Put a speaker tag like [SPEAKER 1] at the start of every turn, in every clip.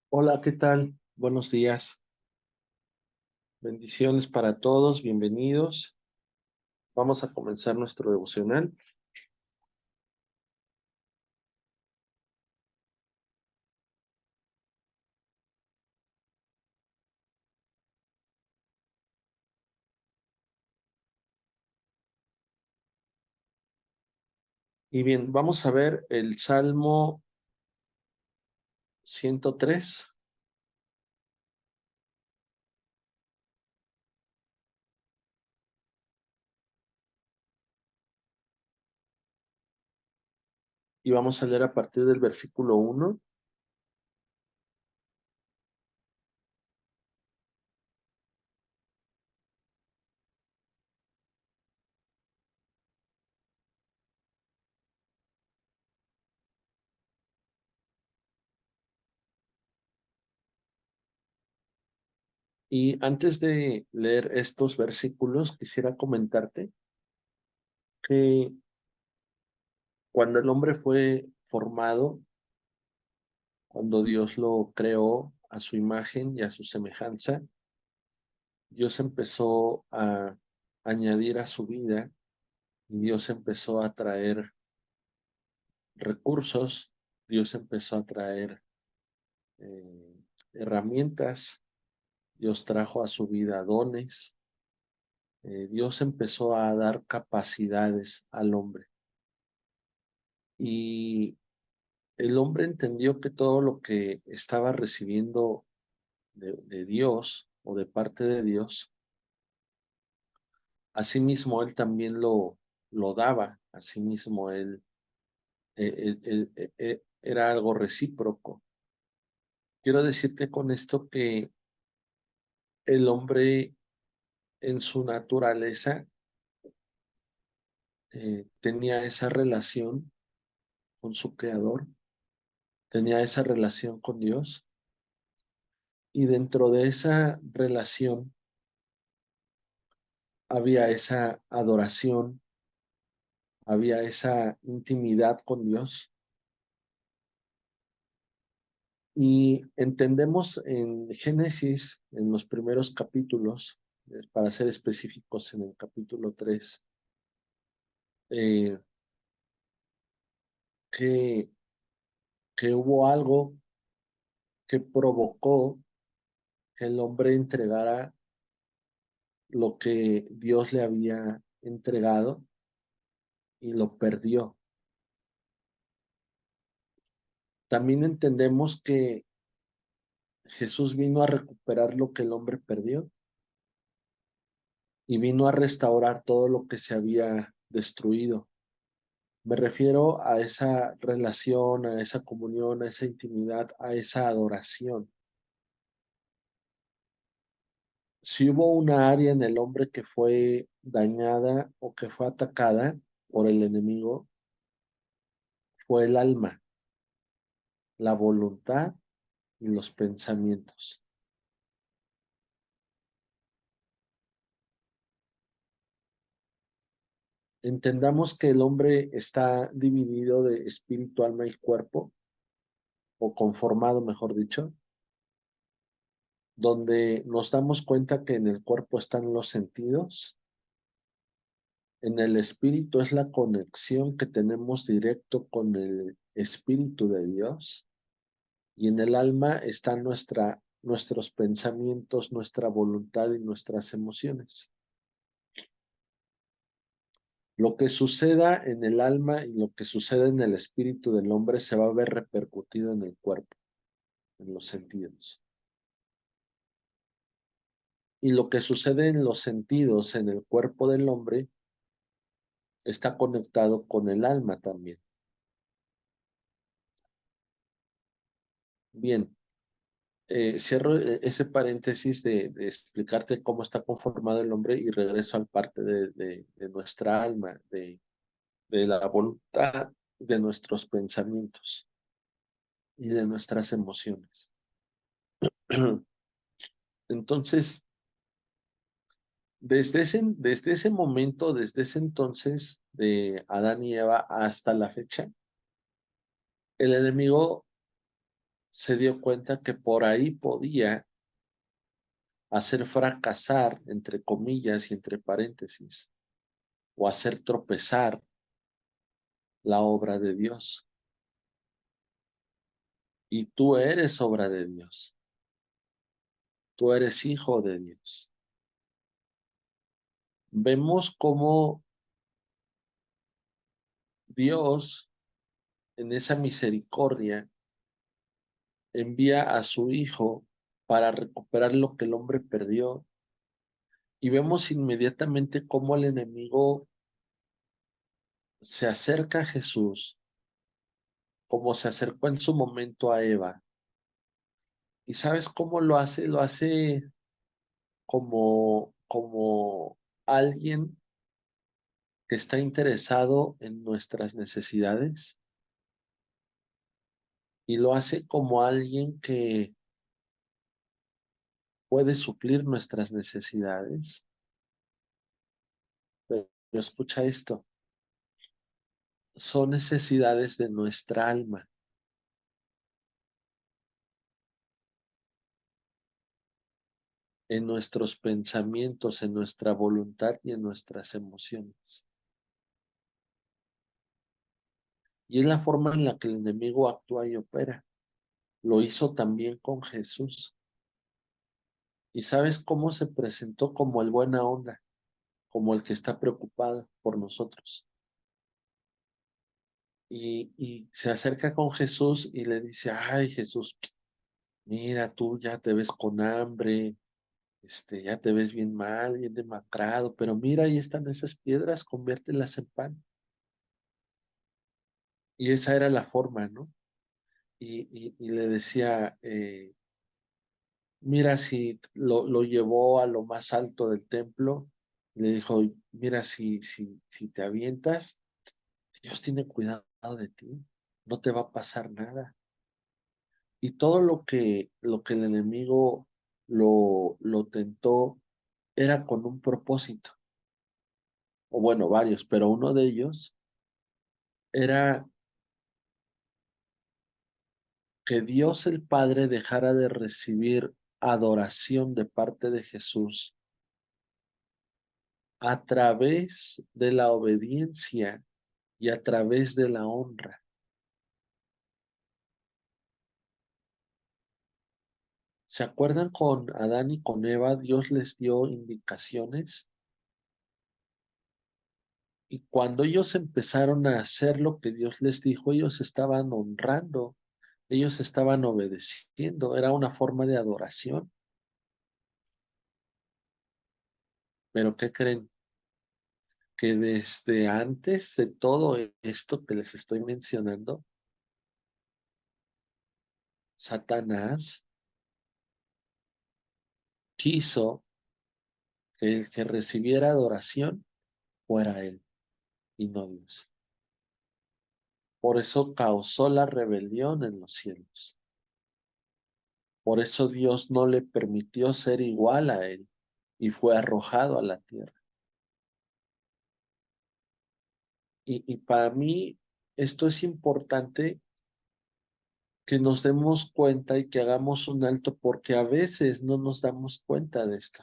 [SPEAKER 1] Hola, ¿qué tal? Buenos días. Bendiciones para todos, bienvenidos. Vamos a comenzar nuestro devocional. Y bien, vamos a ver el Salmo 103 y vamos a leer a partir del versículo 1 y antes de leer estos versículos, quisiera comentarte que cuando el hombre fue formado, cuando Dios lo creó a su imagen y a su semejanza, Dios empezó a añadir a su vida y Dios empezó a traer recursos, Dios empezó a traer eh, herramientas, Dios trajo a su vida dones, Dios empezó a dar capacidades al hombre. Y el hombre entendió que todo lo que estaba recibiendo de Dios o de parte de Dios, asimismo él también lo daba, asimismo él era algo recíproco. Quiero decirte con esto que el hombre en su naturaleza tenía esa relación con su creador, tenía esa relación con Dios, y dentro de esa relación había esa adoración, había esa intimidad con Dios. Y entendemos en Génesis, en los primeros capítulos, para ser específicos, en el capítulo 3, eh, que, que hubo algo que provocó que el hombre entregara lo que Dios le había entregado y lo perdió. También entendemos que Jesús vino a recuperar lo que el hombre perdió y vino a restaurar todo lo que se había destruido. Me refiero a esa relación, a esa comunión, a esa intimidad, a esa adoración. Si hubo una área en el hombre que fue dañada o que fue atacada por el enemigo, fue el alma, la voluntad y los pensamientos. Entendamos que el hombre está dividido de espíritu, alma y cuerpo, o conformado, mejor dicho, donde nos damos cuenta que en el cuerpo están los sentidos, en el espíritu es la conexión que tenemos directo con el espíritu de Dios, y en el alma están nuestros pensamientos, nuestra voluntad y nuestras emociones. Lo que suceda en el alma y lo que sucede en el espíritu del hombre se va a ver repercutido en el cuerpo, en los sentidos. Y lo que sucede en los sentidos, en el cuerpo del hombre, está conectado con el alma también. Bien, cierro ese paréntesis de explicarte cómo está conformado el hombre y regreso al parte de nuestra alma, de la voluntad, de nuestros pensamientos y de nuestras emociones. Entonces, desde ese momento, desde ese entonces de Adán y Eva hasta la fecha, el enemigo se dio cuenta que por ahí podía hacer fracasar, entre comillas y entre paréntesis, o hacer tropezar la obra de Dios. Y tú eres obra de Dios, tú eres hijo de Dios. Vemos cómo Dios, en esa misericordia, envía a su hijo para recuperar lo que el hombre perdió. Y vemos inmediatamente cómo el enemigo se acerca a Jesús, como se acercó en su momento a Eva. ¿Y sabes cómo lo hace? Lo hace como alguien que está interesado en nuestras necesidades y lo hace como alguien que puede suplir nuestras necesidades. Pero escucha esto, son necesidades de nuestra alma, en nuestros pensamientos, en nuestra voluntad y en nuestras emociones. Y es la forma en la que el enemigo actúa y opera. Lo hizo también con Jesús. ¿Y sabes cómo se presentó? Como el buena onda, como el que está preocupado por nosotros. Y se acerca con Jesús y le dice, ay Jesús, mira, tú ya te ves con hambre, ya te ves bien mal, bien demacrado, pero mira, ahí están esas piedras, conviértelas en pan. Y esa era la forma, ¿no? Y le decía, mira, si lo llevó a lo más alto del templo, le dijo, mira, si te avientas, Dios tiene cuidado de ti, no te va a pasar nada. Y todo lo que el enemigo lo tentó era con un propósito, o bueno, varios, pero uno de ellos era que Dios el Padre dejara de recibir adoración de parte de Jesús a través de la obediencia y a través de la honra. ¿Se acuerdan con Adán y con Eva? Dios les dio indicaciones y cuando ellos empezaron a hacer lo que Dios les dijo, ellos estaban honrando, ellos estaban obedeciendo, era una forma de adoración. Pero ¿qué creen? Que desde antes de todo esto que les estoy mencionando, Satanás quiso que el que recibiera adoración fuera él y no Dios. Por eso causó la rebelión en los cielos. Por eso Dios no le permitió ser igual a él y fue arrojado a la tierra. Y para mí esto es importante que nos demos cuenta y que hagamos un alto porque a veces no nos damos cuenta de esto.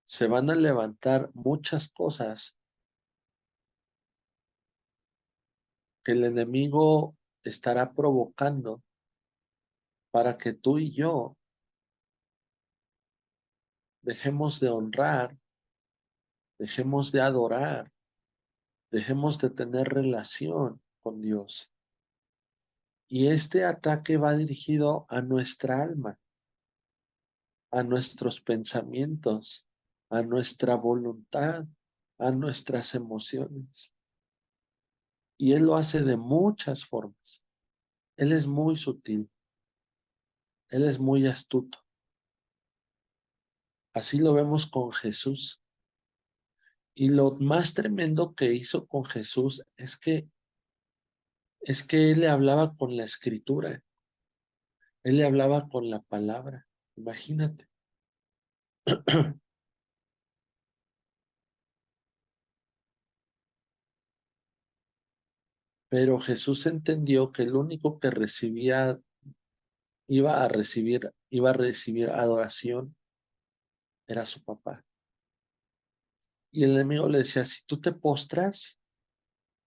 [SPEAKER 1] Se van a levantar muchas cosas que el enemigo estará provocando para que tú y yo dejemos de honrar, dejemos de adorar, dejemos de tener relación con Dios. Y este ataque va dirigido a nuestra alma, a nuestros pensamientos, a nuestra voluntad, a nuestras emociones. Y Él lo hace de muchas formas. Él es muy sutil, Él es muy astuto. Así lo vemos con Jesús. Y lo más tremendo que hizo con Jesús es que Él le hablaba con la escritura, Él le hablaba con la palabra. Imagínate. Pero Jesús entendió que el único que iba a recibir adoración era su papá. Y el enemigo le decía, si tú te postras,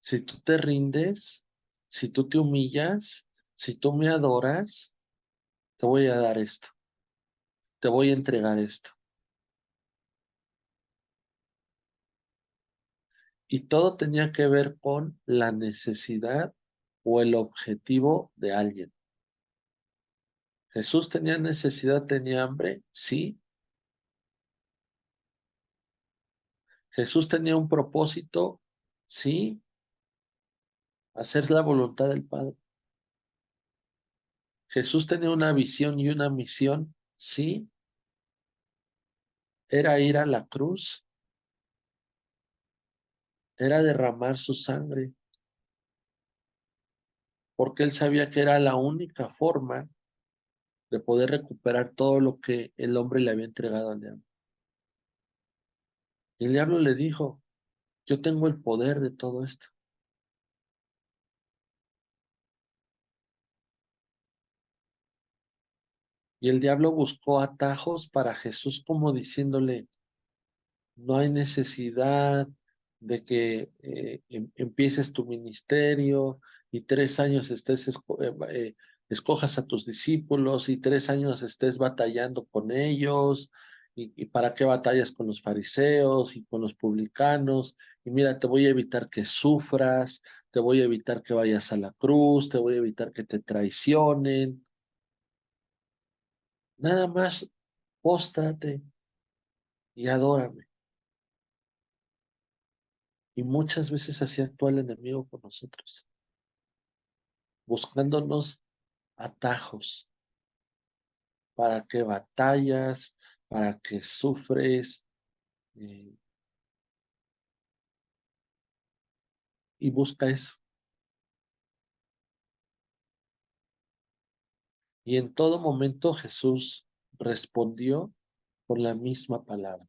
[SPEAKER 1] si tú te rindes, si tú te humillas, si tú me adoras, te voy a dar esto, te voy a entregar esto. Y todo tenía que ver con la necesidad o el objetivo de alguien. Jesús tenía necesidad, tenía hambre, sí. Jesús tenía un propósito, sí. Hacer la voluntad del Padre. Jesús tenía una visión y una misión, sí. Era ir a la cruz, era derramar su sangre, porque él sabía que era la única forma de poder recuperar todo lo que el hombre le había entregado al diablo. Y el diablo le dijo, yo tengo el poder de todo esto. Y el diablo buscó atajos para Jesús como diciéndole, no hay necesidad de que empieces tu ministerio y 3 años escojas a tus discípulos y 3 años estés batallando con ellos y para qué batallas con los fariseos y con los publicanos. Y mira, te voy a evitar que sufras, te voy a evitar que vayas a la cruz, te voy a evitar que te traicionen. Nada más póstrate y adórame. Y muchas veces así actúa el enemigo con nosotros, buscándonos atajos para que batallas, para que sufres, eh, y busca eso. Y en todo momento Jesús respondió con la misma palabra.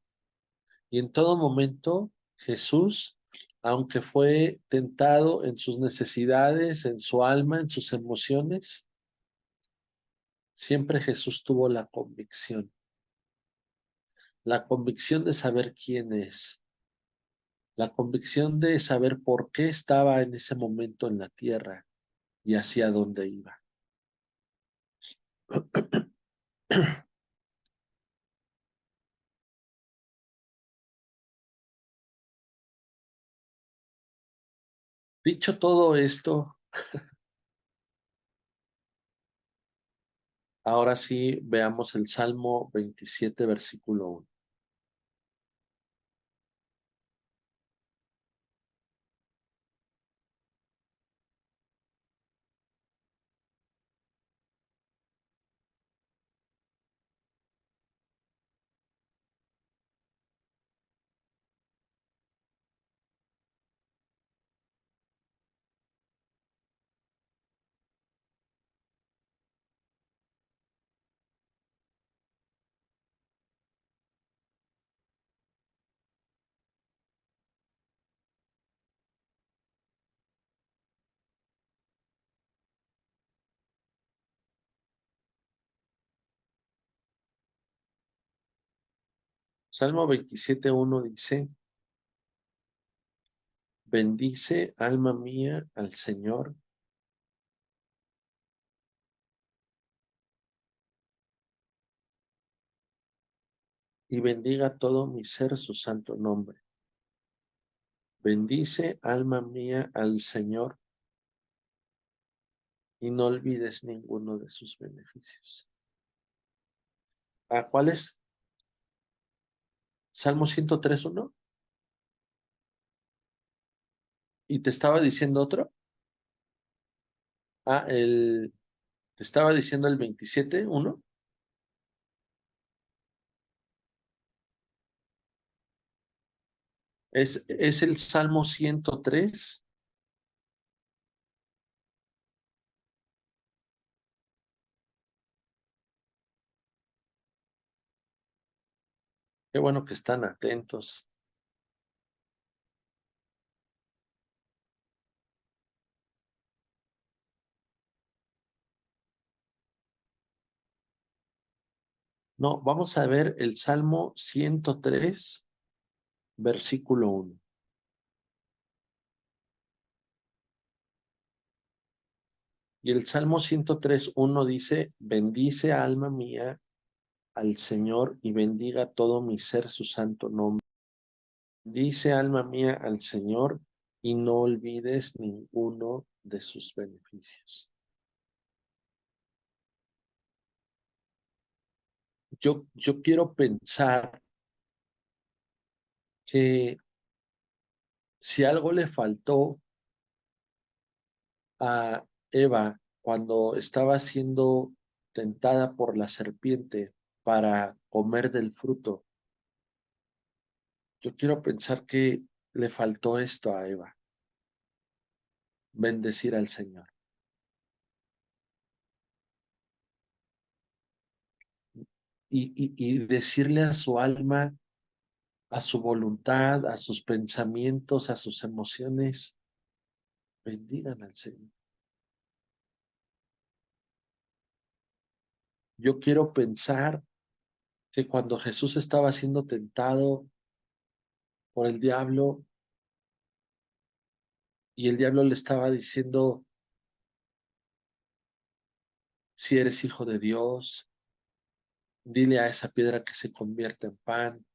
[SPEAKER 1] Y en todo momento Jesús, aunque fue tentado en sus necesidades, en su alma, en sus emociones, siempre Jesús tuvo la convicción de saber quién es, la convicción de saber por qué estaba en ese momento en la tierra y hacia dónde iba. Dicho todo esto, ahora sí veamos el Salmo 27, versículo 1. Salmo 27, 1 dice, bendice alma mía al Señor y bendiga todo mi ser su santo nombre. Bendice alma mía al Señor y no olvides ninguno de sus beneficios. ¿A cuál es? Salmo 103, 1. ¿Y te estaba diciendo otro? Ah, te estaba diciendo el 27, 1. Es el Salmo 103. Qué bueno que están atentos. No, vamos a ver el Salmo 103, versículo 1. Y el Salmo 103:1 dice, bendice alma mía al Señor y bendiga todo mi ser su santo nombre. Dice alma mía al Señor y no olvides ninguno de sus beneficios. Yo quiero pensar que si algo le faltó a Eva cuando estaba siendo tentada por la serpiente para comer del fruto, yo quiero pensar que le faltó esto a Eva, bendecir al Señor y decirle a su alma, a su voluntad, a sus pensamientos, a sus emociones, bendigan al Señor. Yo quiero pensar que cuando Jesús estaba siendo tentado por el diablo y el diablo le estaba diciendo, si eres hijo de Dios, dile a esa piedra que se convierta en pan.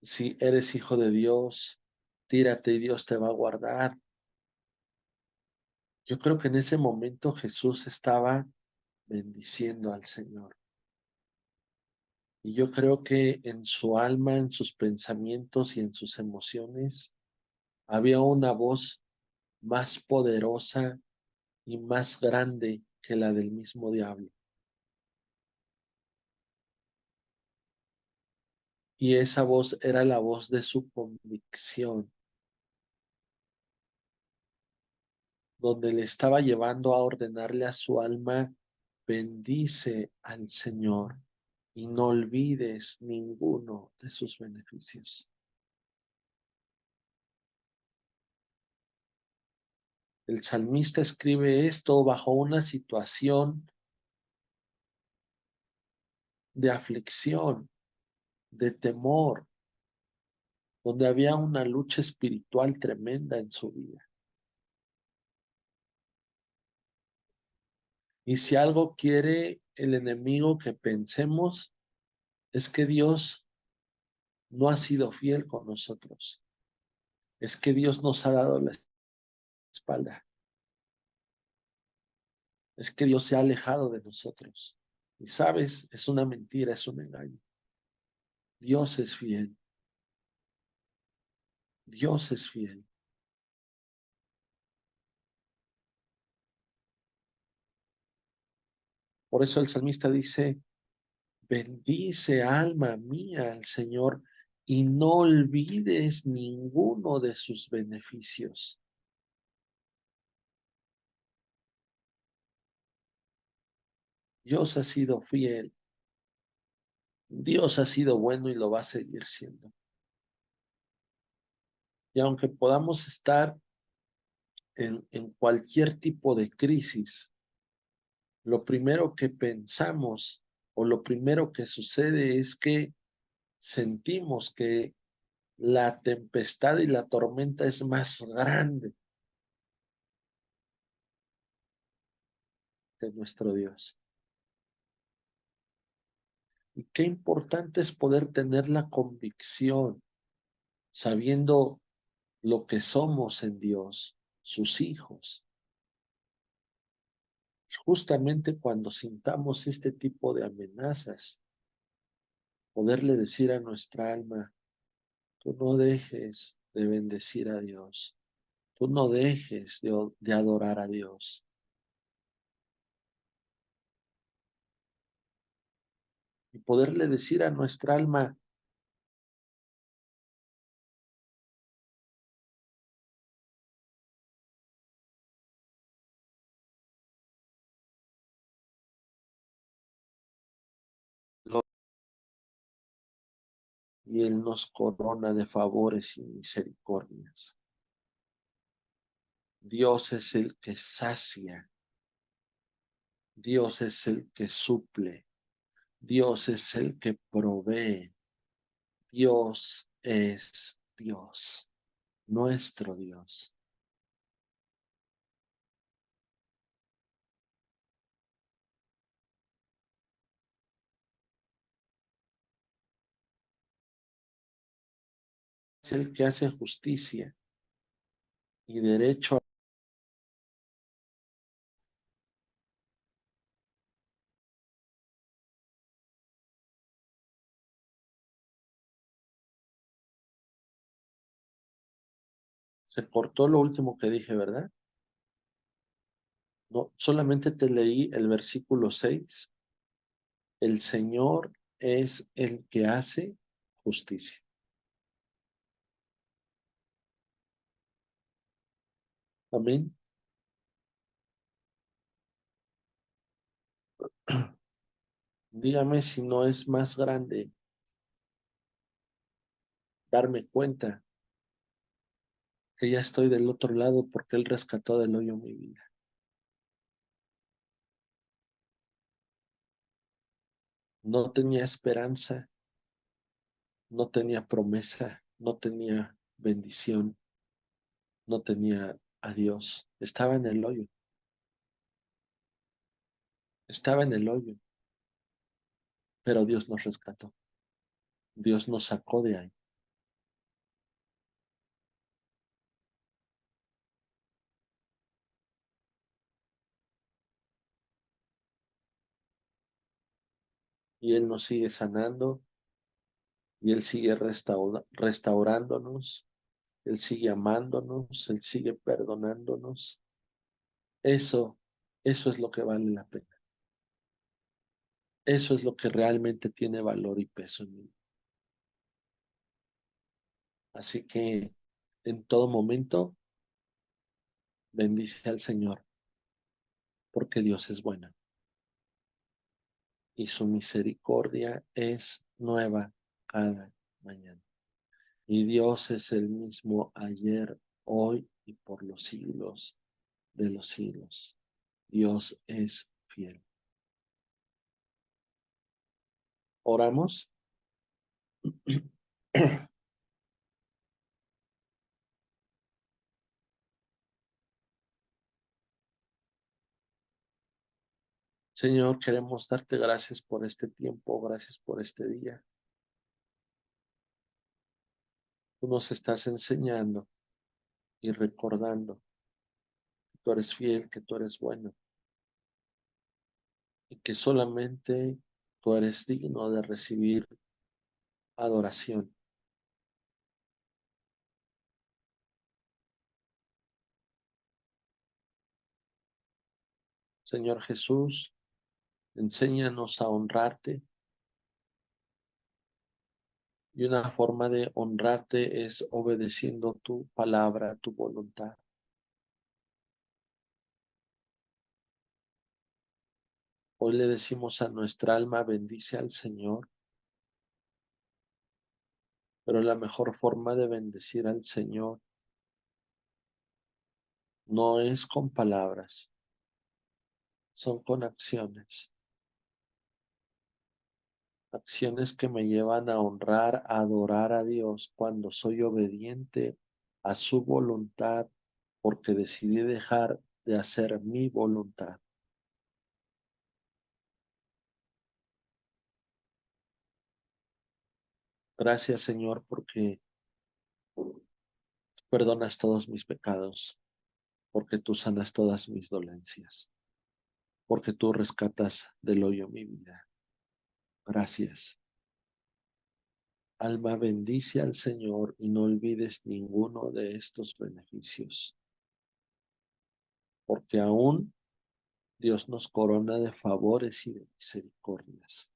[SPEAKER 1] Si eres hijo de Dios, tírate y Dios te va a guardar. Yo creo que en ese momento Jesús estaba bendiciendo al Señor. Y yo creo que en su alma, en sus pensamientos y en sus emociones había una voz más poderosa y más grande que la del mismo diablo. Y esa voz era la voz de su convicción, donde le estaba llevando a ordenarle a su alma, bendice al Señor y no olvides ninguno de sus beneficios. El salmista escribe esto bajo una situación de aflicción, de temor, donde había una lucha espiritual tremenda en su vida. Y si algo quiere el enemigo que pensemos, es que Dios no ha sido fiel con nosotros. Es que Dios nos ha dado la espalda. Es que Dios se ha alejado de nosotros. Y sabes, es una mentira, es un engaño. Dios es fiel. Dios es fiel. Por eso el salmista dice, bendice alma mía al Señor y no olvides ninguno de sus beneficios. Dios ha sido fiel. Dios ha sido bueno y lo va a seguir siendo. Y aunque podamos estar en cualquier tipo de crisis, lo primero que pensamos o lo primero que sucede es que sentimos que la tempestad y la tormenta es más grande que nuestro Dios. Y qué importante es poder tener la convicción, sabiendo lo que somos en Dios, sus hijos. Justamente cuando sintamos este tipo de amenazas, poderle decir a nuestra alma, tú no dejes de bendecir a Dios, tú no dejes de adorar a Dios. Y poderle decir a nuestra alma, y Él nos corona de favores y misericordias. Dios es el que sacia, Dios es el que suple, Dios es el que provee. Dios es Dios, nuestro Dios. Es el que hace justicia y derecho. Se cortó lo último que dije, ¿verdad? No, solamente te leí el versículo 6. El Señor es el que hace justicia. Amén. Dígame si no es más grande darme cuenta que ya estoy del otro lado porque Él rescató del hoyo mi vida. No tenía esperanza, no tenía promesa, no tenía bendición, no tenía a Dios. Estaba en el hoyo, pero Dios nos rescató. Dios nos sacó de ahí. Y Él nos sigue sanando y Él sigue restaurándonos, Él sigue amándonos, Él sigue perdonándonos. Eso, eso es lo que vale la pena. Eso es lo que realmente tiene valor y peso en mí. Así que en todo momento bendice al Señor, porque Dios es bueno y su misericordia es nueva cada mañana. Y Dios es el mismo ayer, hoy y por los siglos de los siglos. Dios es fiel. Oramos. Señor, queremos darte gracias por este tiempo, gracias por este día. Tú nos estás enseñando y recordando que tú eres fiel, que tú eres bueno y que solamente tú eres digno de recibir adoración. Señor Jesús, enséñanos a honrarte y una forma de honrarte es obedeciendo tu palabra, tu voluntad. Hoy le decimos a nuestra alma, bendice al Señor, pero la mejor forma de bendecir al Señor no es con palabras, son con acciones. Acciones que me llevan a honrar, a adorar a Dios cuando soy obediente a su voluntad, porque decidí dejar de hacer mi voluntad. Gracias, Señor, porque perdonas todos mis pecados, porque tú sanas todas mis dolencias, porque tú rescatas del hoyo mi vida. Gracias. Alma, bendice al Señor y no olvides ninguno de estos beneficios, porque aún Dios nos corona de favores y de misericordias,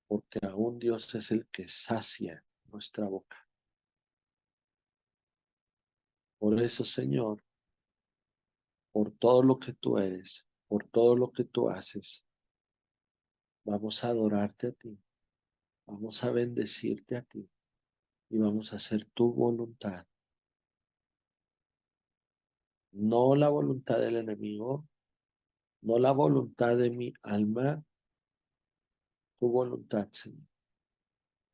[SPEAKER 1] porque aún Dios es el que sacia nuestra boca. Por eso, Señor, por todo lo que tú eres, por todo lo que tú haces, vamos a adorarte a ti, vamos a bendecirte a ti y vamos a hacer tu voluntad, no la voluntad del enemigo, no la voluntad de mi alma, tu voluntad, Señor.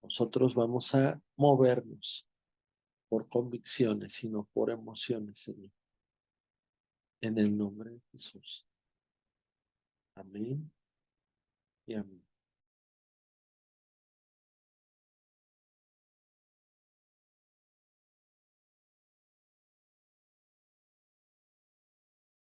[SPEAKER 1] Nosotros vamos a movernos por convicciones y no por emociones, Señor. En el nombre de Jesús. Amén y amén.